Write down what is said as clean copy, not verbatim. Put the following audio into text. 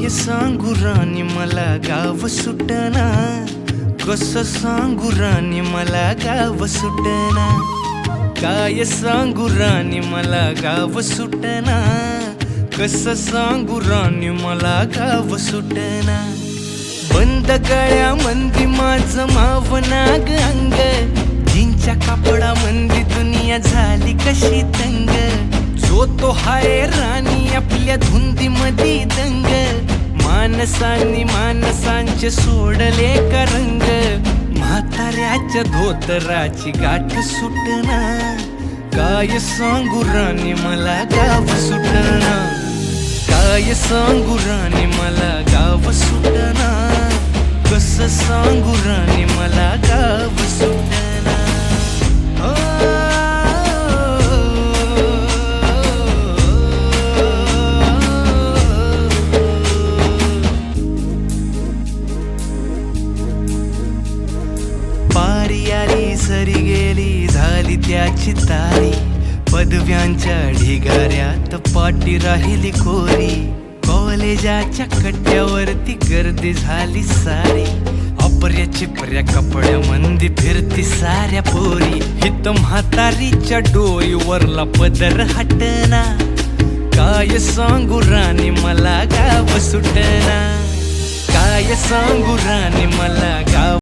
काय सांगू राणी मला गाव सुटना, कसं सांगू राणी मला गाव सुटना, काय सांगू राणी मला गाव सुटना, कसं सांगू राणी मला गाव सुटना। बंद गळ्यामंदी माझं मावनाग अंग, जीनच्या कापडामंदी दुनिया झाली कशी तंग, जो तो हाय राणी आपल्या धुंदीमधी दंग, माणसांनी माणसांचे सोडले का रंग, म्हाताऱ्याच्या धोतराची गाठ सुटना, काय सांगू राणी मला गाव सुटना, काय सांगू राणी मला गाव सुटना, कसं सांगू राणी मला गाव सुटना। पारी आली सरी गेली झाली त्याची तारी, पदव्यांच्या ढिगाऱ्यात पाठी राहिली कोरी, कॉलेजाच्या कट्ट्यावरती गर्दी झाली सारी, अपऱ्या चिपऱ्या कपड्यामंदी फिरती साऱ्या पोरी, हित म्हातारीच्या डोईवरला पदर हटना, काय सांगू राणी मला गाव सुटना, काय सांगू राणी मला गाव